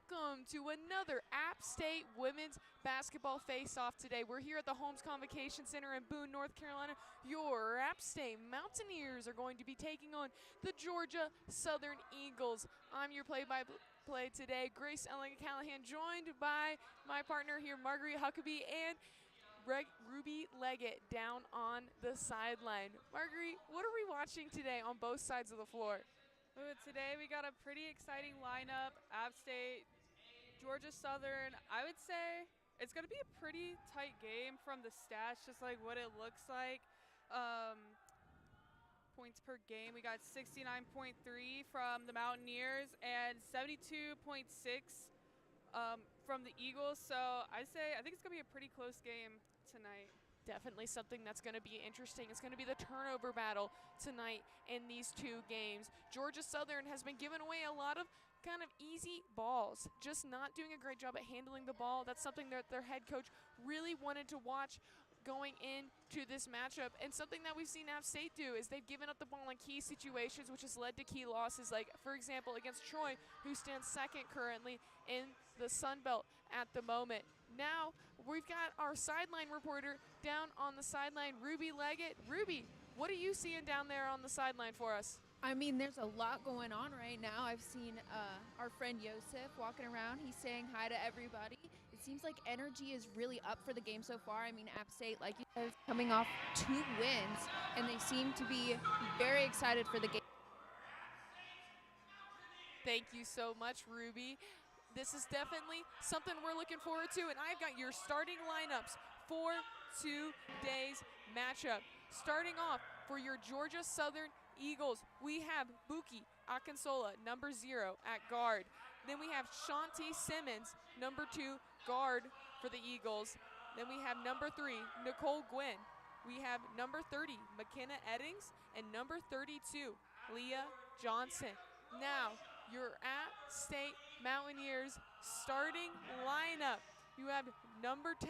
welcome to another App State women's basketball face-off today. We're here at the Holmes Convocation Center in Boone, North Carolina. Your App State Mountaineers are going to be taking on the Georgia Southern Eagles. I'm your play-by-play today, Grace Ellen Callahan, joined by my partner here, Marguerite Huckabee, and Ruby Leggett down on the sideline. Marguerite, what are we watching today on both sides of the floor? Ooh, today we got a pretty exciting lineup. App State, Georgia Southern. I would say it's going to be a pretty tight game from the stats, just like what it looks like. Points per game, we got 69.3 from the Mountaineers and 72.6 from the Eagles. So I think it's going to be a pretty close game tonight. Definitely something that's going to be interesting. It's going to be the turnover battle tonight in these two games. Georgia Southern has been giving away a lot of kind of easy balls, just not doing a great job at handling the ball. That's something that their head coach really wanted to watch going into this matchup, and something that we've seen App State do is they've given up the ball in key situations, which has led to key losses, like for example against Troy, who stands second currently in the Sun Belt at the moment. Now we've got our sideline reporter down on the sideline, Ruby Leggett. Ruby, what are you seeing down there on the sideline for us? I mean, there's a lot going on right now. I've seen our friend Yosef walking around. He's saying hi to everybody. It seems like energy is really up for the game so far. I mean, App State, like you said, is coming off 2 wins, and they seem to be very excited for the game. Thank you so much, Ruby. This is definitely something we're looking forward to, and I've got your starting lineups for today's matchup. Starting off for your Georgia Southern Eagles, we have Buki Akinsola, number 0 at guard. Then we have Shanti Simmons, number 2 guard for the Eagles. Then we have number 3, Nicole Gwynn. We have number 30, McKenna Eddings, and number 32, Leah Johnson. Now, your App State Mountaineers starting lineup. You have number 10,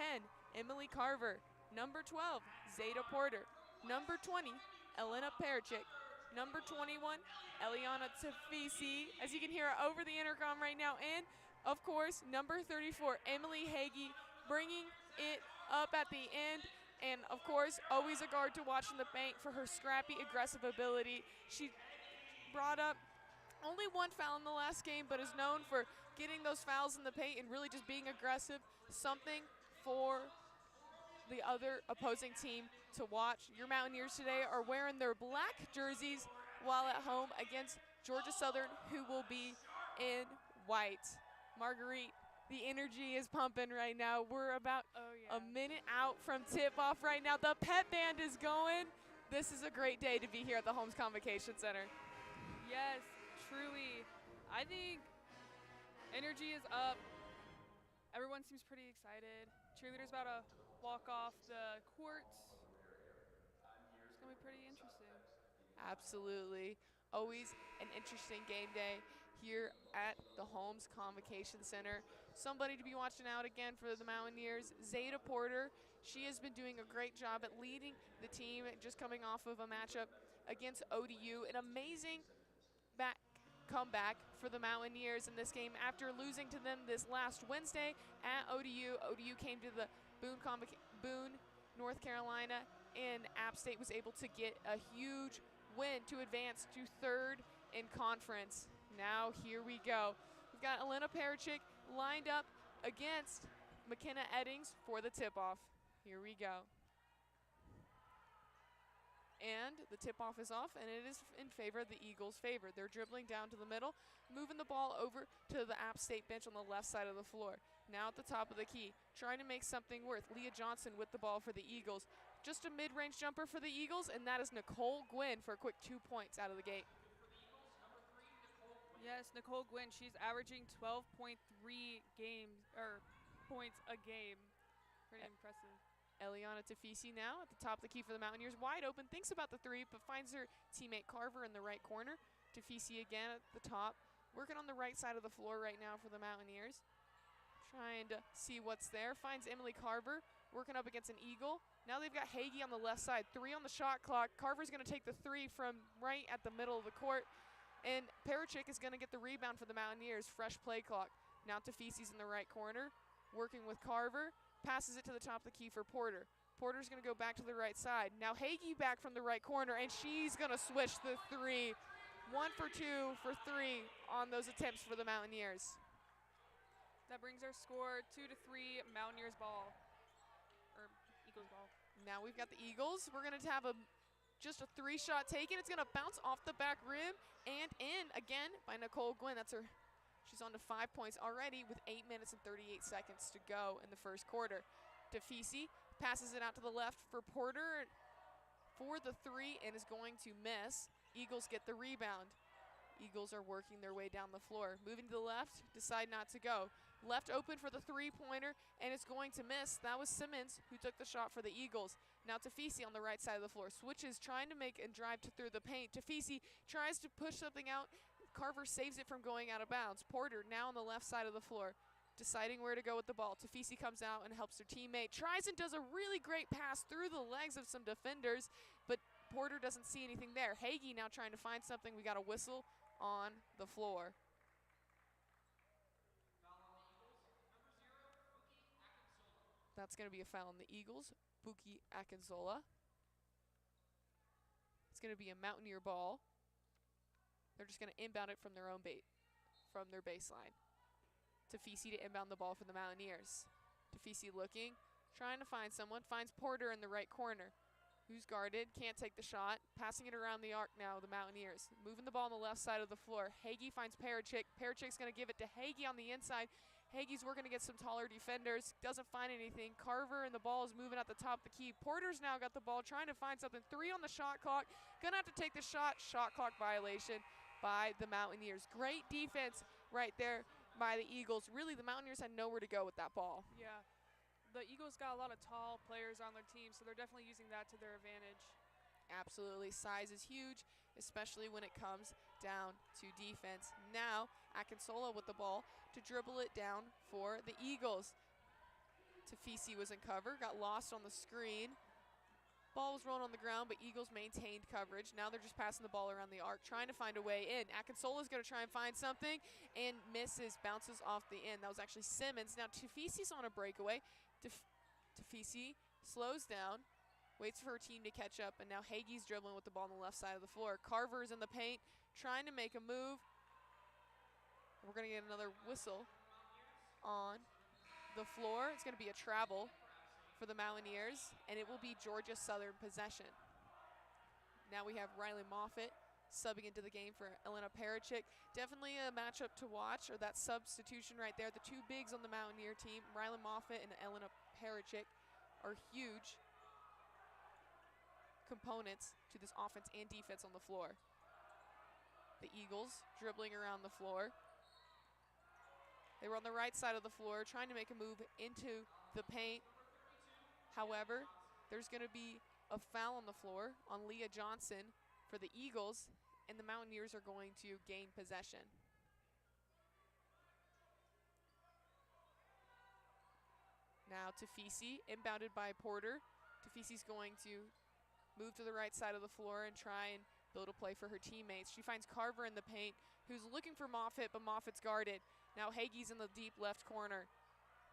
Emily Carver, number 12, Zeta Porter, number 20, Elena Perchik, number 21, Eliana Tafisi, as you can hear over the intercom right now, and of course, number 34, Emily Hagee, bringing it up at the end. And of course, always a guard to watch in the paint for her scrappy, aggressive ability. She brought up only 1 foul in the last game, but is known for getting those fouls in the paint and really just being aggressive, something for the other opposing team to watch. Your Mountaineers today are wearing their black jerseys while at home against Georgia Southern, who will be in white. Marguerite, the energy is pumping right now. We're about a minute out from tip-off right now. The pep band is going. This is a great day to be here at the Holmes Convocation Center. Yes, truly. I think energy is up. Everyone seems pretty excited. Cheerleaders about to walk off the court. It's going to be pretty interesting. Absolutely. Always an interesting game day here at the Holmes Convocation Center. Somebody to be watching out again for the Mountaineers, Zeta Porter. She has been doing a great job at leading the team, just coming off of a matchup against ODU. An amazing comeback for the Mountaineers in this game after losing to them this last Wednesday at ODU. ODU came to the Boone, North Carolina, and App State was able to get a huge win to advance to 3rd in conference. Now here we go. We've got Elena Perchik lined up against McKenna Eddings for the tip-off. Here we go. And the tip-off is off, and it is in favor of the Eagles' favor. They're dribbling down to the middle, moving the ball over to the App State bench on the left side of the floor. Now at the top of the key, trying to make something worth. Leah Johnson with the ball for the Eagles. Just a mid-range jumper for the Eagles, and that is Nicole Gwynn for a quick 2 points out of the gate. Yes, Nicole Gwynn, she's averaging 12.3 points a game. Pretty impressive. Eliana Tafisi now at the top of the key for the Mountaineers. Wide open, thinks about the 3, but finds her teammate Carver in the right corner. Tafisi again at the top. Working on the right side of the floor right now for the Mountaineers. Trying to see what's there. Finds Emily Carver working up against an Eagle. Now they've got Hagee on the left side. 3 on the shot clock. Carver's going to take the 3 from right at the middle of the court. And Perchik is going to get the rebound for the Mountaineers. Fresh play clock. Now Tafisi's in the right corner, working with Carver, passes it to the top of the key for Porter. Porter's gonna go back to the right side. Now Hagee back from the right corner, and she's gonna switch the three. 1 for 2 for 3 on those attempts for the Mountaineers. That brings our score 2-3 Mountaineers ball, or Eagles ball. Now we've got the Eagles. We're gonna have just a 3-shot taken. It's gonna bounce off the back rim and in again by Nicole Gwynn. She's on to 5 points already with 8 minutes and 38 seconds to go in the first quarter. Tafisi passes it out to the left for Porter for the 3 and is going to miss. Eagles get the rebound. Eagles are working their way down the floor. Moving to the left, decide not to go. Left open for the 3-pointer, and it's going to miss. That was Simmons who took the shot for the Eagles. Now Tafisi on the right side of the floor. Switches, trying to make and drive through the paint. Tafisi tries to push something out. Carver saves it from going out of bounds. Porter now on the left side of the floor, deciding where to go with the ball. Tafisi comes out and helps her teammate. Tries and does a really great pass through the legs of some defenders, but Porter doesn't see anything there. Hagee now trying to find something. We got a whistle on the floor. That's going to be a foul on the Eagles. Buki Akinzola. It's going to be a Mountaineer ball. They're just going to inbound it from their own from their baseline. Tafisi to inbound the ball for the Mountaineers. Tafisi looking, trying to find someone, finds Porter in the right corner. Who's guarded, can't take the shot. Passing it around the arc now, the Mountaineers. Moving the ball on the left side of the floor. Hagee finds Parachik. Parachik's gonna give it to Hagee on the inside. Hagee's working to get some taller defenders, doesn't find anything. Carver and the ball is moving at the top of the key. Porter's now got the ball, trying to find something. 3 on the shot clock, gonna have to take the shot. Shot clock violation by the Mountaineers. Great defense right there by the Eagles. Really, the Mountaineers had nowhere to go with that ball. Yeah. The Eagles got a lot of tall players on their team, so they're definitely using that to their advantage. Absolutely. Size is huge, especially when it comes down to defense. Now, Akinsola with the ball to dribble it down for the Eagles. Tafisi was in cover, got lost on the screen. Ball was rolling on the ground, but Eagles maintained coverage. Now they're just passing the ball around the arc, trying to find a way in. Akinsola's going to try and find something and misses, bounces off the end. That was actually Simmons. Now Tafisi's on a breakaway. Tafisi slows down, waits for her team to catch up, and now Hagee's dribbling with the ball on the left side of the floor. Carver's in the paint, trying to make a move. We're going to get another whistle on the floor. It's going to be a travel for the Mountaineers, and it will be Georgia Southern possession. Now we have Riley Moffitt subbing into the game for Elena Parachik. Definitely a matchup to watch, or that substitution right there. The 2 bigs on the Mountaineer team, Riley Moffitt and Elena Parachik, are huge components to this offense and defense on the floor. The Eagles dribbling around the floor. They were on the right side of the floor trying to make a move into the paint. However, there's going to be a foul on the floor on Leah Johnson for the Eagles, and the Mountaineers are going to gain possession. Now Tafisi, inbounded by Porter. Tafisi's going to move to the right side of the floor and try and build a play for her teammates. She finds Carver in the paint, who's looking for Moffitt, but Moffitt's guarded. Now Hagee's in the deep left corner.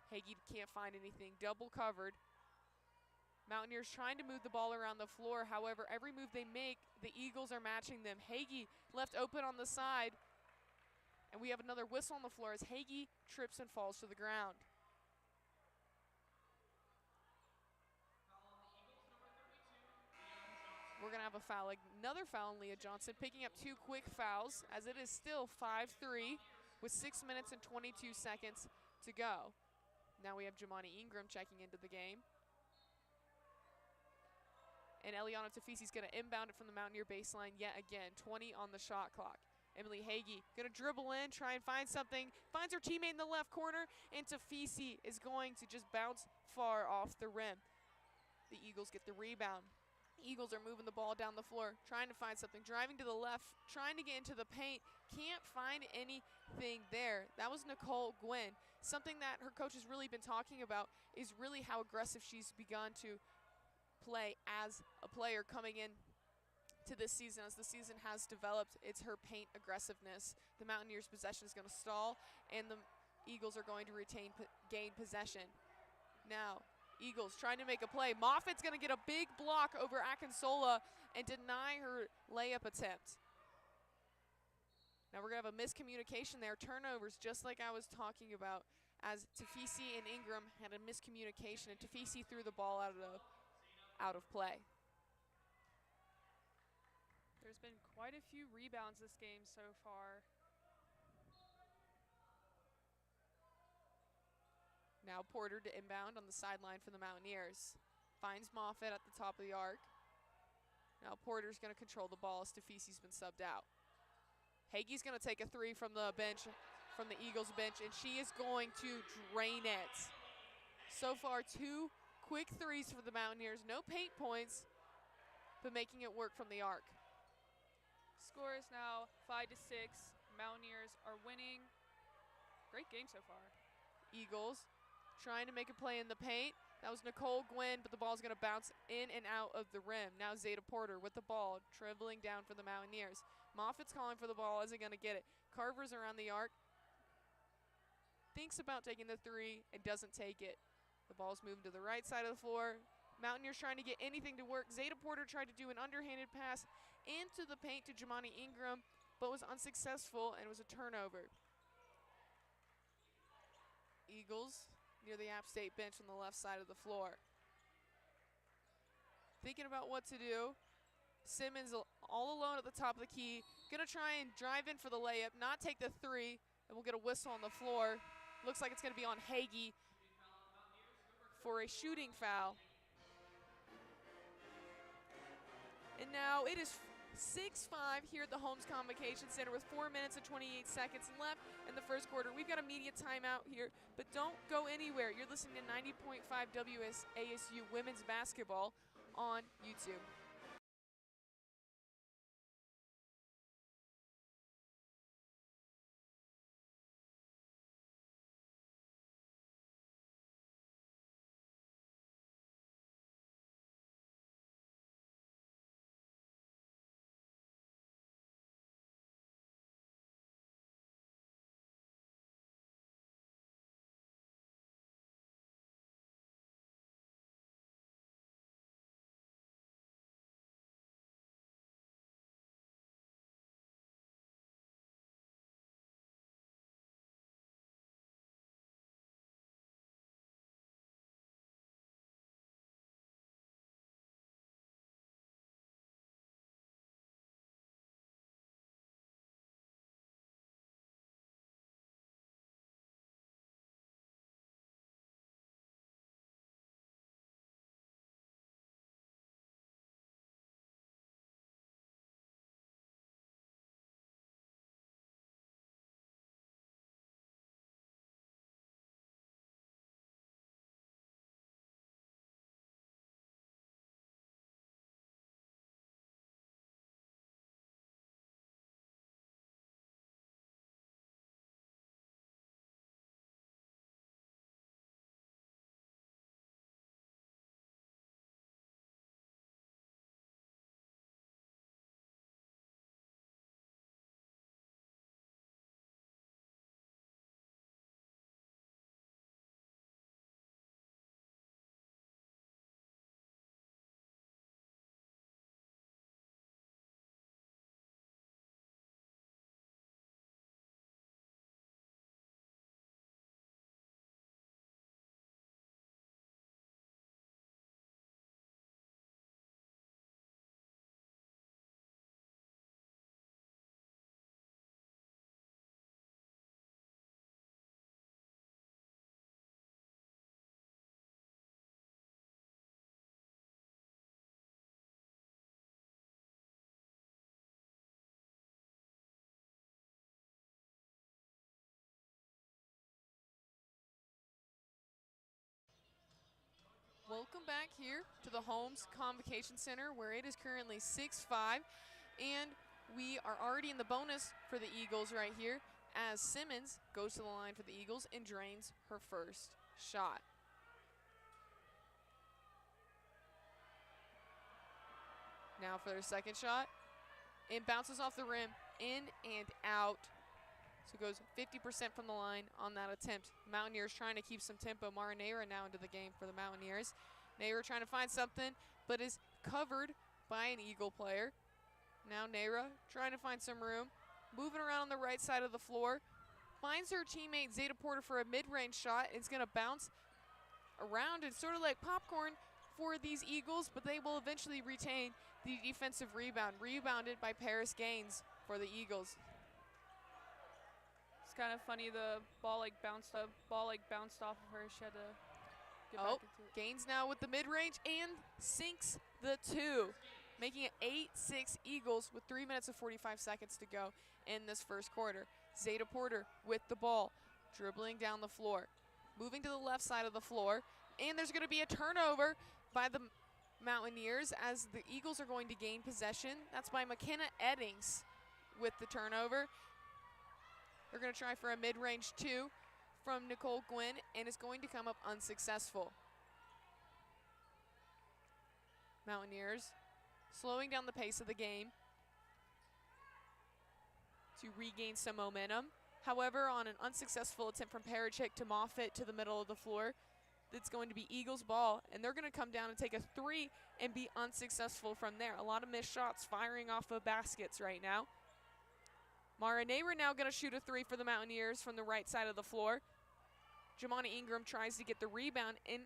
Hagee can't find anything, double covered. Mountaineers trying to move the ball around the floor. However, every move they make, the Eagles are matching them. Hagee left open on the side, and we have another whistle on the floor as Hagee trips and falls to the ground. We're going to have a foul, another foul on Leah Johnson, picking up 2 quick fouls as it is still 5-3 with 6 minutes and 22 seconds to go. Now we have Jamani Ingram checking into the game. And Eliana Tafisi's going to inbound it from the Mountaineer baseline yet again. 20 on the shot clock. Emily Hagee going to dribble in, try and find something. Finds her teammate in the left corner, and Tafisi is going to just bounce far off the rim. The Eagles get the rebound. Eagles are moving the ball down the floor, trying to find something. Driving to the left, trying to get into the paint. Can't find anything there. That was Nicole Gwynn. Something that her coach has really been talking about is really how aggressive she's begun to play as a player coming in to this season. As the season has developed, it's her paint aggressiveness. The Mountaineers' possession is going to stall, and the Eagles are going to gain possession. Now, Eagles trying to make a play. Moffitt's going to get a big block over Akinsola and deny her layup attempt. Now we're going to have a miscommunication there. Turnovers, just like I was talking about, as Tafisi and Ingram had a miscommunication, and Tafisi threw the ball out of play. There's been quite a few rebounds this game so far. Now Porter to inbound on the sideline for the Mountaineers. Finds Moffitt at the top of the arc. Now Porter's going to control the ball as Tafisi's been subbed out. Hagee's going to take a three from the bench, from the Eagles bench, and she is going to drain it. So far, 2 quick threes for the Mountaineers. No paint points, but making it work from the arc. Score is now 5-6. Mountaineers are winning. Great game so far. Eagles trying to make a play in the paint. That was Nicole Gwynn, but the ball's going to bounce in and out of the rim. Now Zeta Porter with the ball, dribbling down for the Mountaineers. Moffitt's calling for the ball, isn't going to get it. Carver's around the arc. Thinks about taking the three and doesn't take it. The ball's moving to the right side of the floor. Mountaineers trying to get anything to work. Zeta Porter tried to do an underhanded pass into the paint to Jamani Ingram, but was unsuccessful and was a turnover. Eagles near the App State bench on the left side of the floor. Thinking about what to do. Simmons all alone at the top of the key. Gonna try and drive in for the layup, not take the three, and we'll get a whistle on the floor. Looks like it's gonna be on Hagee for a shooting foul. And now it is 6-5 here at the Holmes Convocation Center with 4 minutes and 28 seconds left in the first quarter. We've got a media timeout here, but don't go anywhere. You're listening to 90.5 WSASU Women's Basketball on YouTube. Welcome back here to the Holmes Convocation Center, where it is currently 6-5, and we are already in the bonus for the Eagles right here as Simmons goes to the line for the Eagles and drains her first shot. Now for their second shot. It bounces off the rim, in and out. It's So goes 50% from the line on that attempt. Mountaineers trying to keep some tempo. Mara Neyra now into the game for the Mountaineers. Neyra trying to find something, but is covered by an Eagle player. Now Neyra trying to find some room. Moving around on the right side of the floor. Finds her teammate Zeta Porter for a mid-range shot. It's going to bounce around. It's sort of like popcorn for these Eagles, but they will eventually retain the defensive rebound. Rebounded by Paris Gaines for the Eagles. It's kind of funny, the ball bounced off of her. She had to get back into it. Gaines now with the mid-range and sinks the two, making it 8-6 Eagles with 3 minutes and 45 seconds to go in this first quarter. Zeta Porter with the ball, dribbling down the floor, moving to the left side of the floor, and there's going to be a turnover by the Mountaineers as the Eagles are going to gain possession. That's by McKenna Eddings with the turnover. They're going to try for a mid-range two from Nicole Gwynn, and it's going to come up unsuccessful. Mountaineers slowing down the pace of the game to regain some momentum. However, on an unsuccessful attempt from Parachik to Moffitt to the middle of the floor, it's going to be Eagles ball, and they're going to come down and take a three and be unsuccessful from there. A lot of missed shots firing off of baskets right now. Mara Neyra now going to shoot a three for the Mountaineers from the right side of the floor. Jamani Ingram tries to get the rebound, and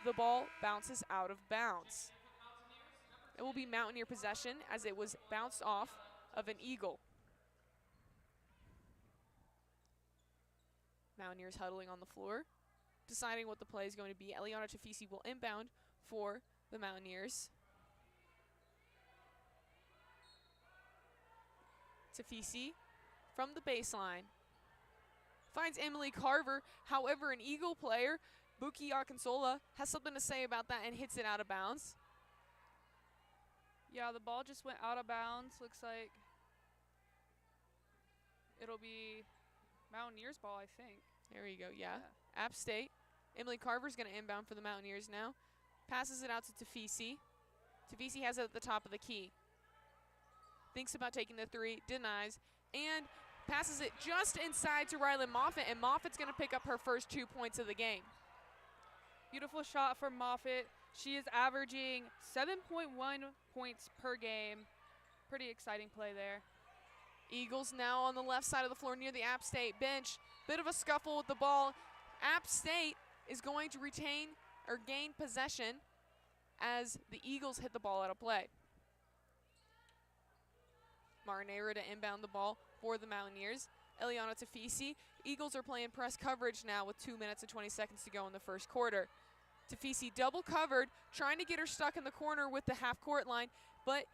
the ball bounces out of bounds. It will be Mountaineer possession as it was bounced off of an Eagle. Mountaineers huddling on the floor, deciding what the play is going to be. Eliana Tafisi will inbound for the Mountaineers. Tafisi from the baseline finds Emily Carver. However, an Eagle player, Buki Akinsola, has something to say about that and hits it out of bounds. Yeah, the ball just went out of bounds. Looks like it'll be Mountaineers ball, I think. There you go, yeah. App State. Emily Carver's going to inbound for the Mountaineers now. Passes it out to Tafisi. Tafisi has it at the top of the key. Thinks about taking the three, denies, and passes it just inside to Rylan Moffitt, and Moffitt's going to pick up her first 2 points of the game. Beautiful shot from Moffitt. She is averaging 7.1 points per game. Pretty exciting play there. Eagles now on the left side of the floor near the App State bench. Bit of a scuffle with the ball. App State is going to retain or gain possession as the Eagles hit the ball out of play. Mara Neyra to inbound the ball for the Mountaineers. Eliana Tafisi. Eagles are playing press coverage now with 2 minutes and 20 seconds to go in the first quarter. Tafisi double covered, trying to get her stuck in the corner with the half court line, but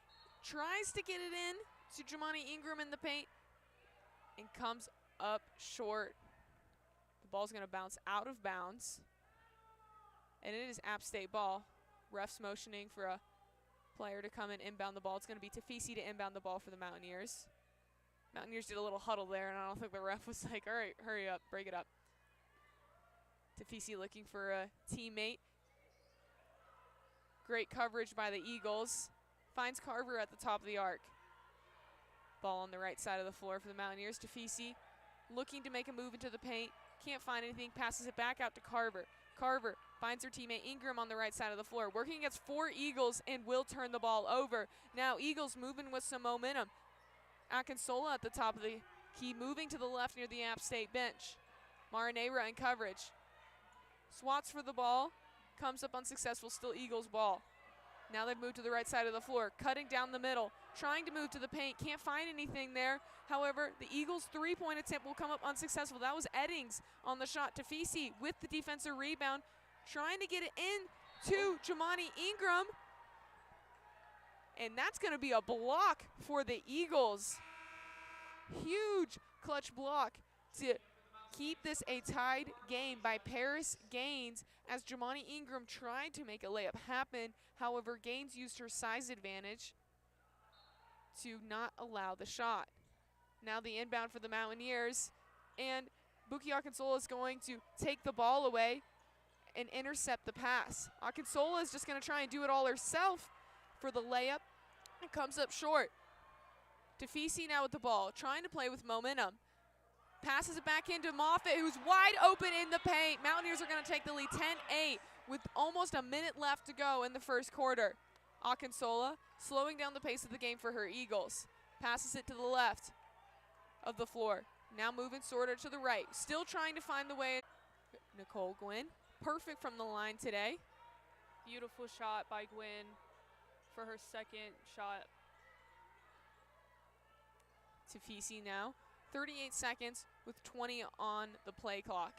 tries to get it in to Jamani Ingram in the paint and comes up short. The ball's going to bounce out of bounds, and it is App State ball. Refs motioning for a player to come and inbound the ball. It's going to be Tafisi to inbound the ball for the Mountaineers. Mountaineers did a little huddle there, and I don't think the ref was like, all right, hurry up, break it up. Tafisi looking for a teammate. Great coverage by the Eagles. Finds Carver at the top of the arc. Ball on the right side of the floor for the Mountaineers. Tafisi looking to make a move into the paint. Can't find anything, passes it back out to Carver. Carver finds her teammate Ingram on the right side of the floor. Working against 4 Eagles and will turn the ball over. Now Eagles moving with some momentum. Akinsola at the top of the key, moving to the left near the App State bench. Mara Neyra in coverage. Swats for the ball, comes up unsuccessful, still Eagles ball. Now they've moved to the right side of the floor, cutting down the middle, trying to move to the paint, can't find anything there. However, the Eagles' three-point attempt will come up unsuccessful. That was Eddings on the shot. Tafisi with the defensive rebound, trying to get it in to Jamani Ingram. And that's going to be a block for the Eagles. Huge clutch block to keep this a tied game by Paris Gaines as Jamani Ingram tried to make a layup happen. However, Gaines used her size advantage to not allow the shot. Now the inbound for the Mountaineers, and Buki Akinsola is going to take the ball away and intercept the pass. Akinsola is just going to try and do it all herself for the layup. It comes up short. Tafisi now with the ball, trying to play with momentum. Passes it back into Moffitt, who's wide open in the paint. Mountaineers are going to take the lead 10-8 with almost a minute left to go in the first quarter. Akinsola slowing down the pace of the game for her Eagles. Passes it to the left of the floor. Now moving sort of to the right. Still trying to find the way. Nicole Gwynn, perfect from the line today. Beautiful shot by Gwynn for her second shot. Tafisi now, 38 seconds with 20 on the play clock.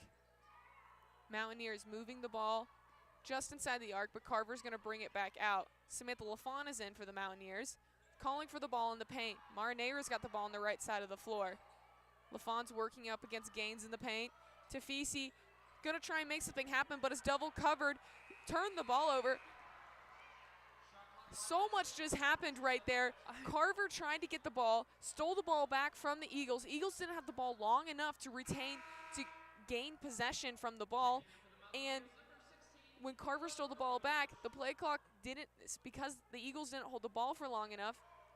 Mountaineers moving the ball just inside the arc, but Carver's going to bring it back out. Samantha LaFawn is in for the Mountaineers, calling for the ball in the paint. Marinera's got the ball on the right side of the floor. LaFawn's working up against Gaines in the paint. Tafisi going to try and make something happen, but is double covered. Turned the ball over. So much just happened right there. Carver tried to get the ball, stole the ball back from the Eagles. Eagles didn't have the ball long enough to gain possession from the ball. And when Carver stole the ball back, the play clock didn't, because the Eagles didn't hold the ball for long enough,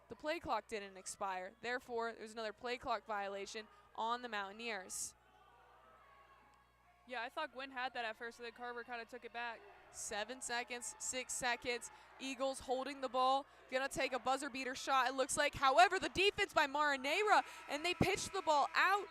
the play clock didn't expire. Therefore, there's another play clock violation on the Mountaineers. Yeah, I thought Gwynn had that at first, so then Carver kind of took it back. 7 seconds, 6 seconds. Eagles holding the ball, gonna take a buzzer beater shot, it looks like. However, the defense by Marinera, and they pitched the ball out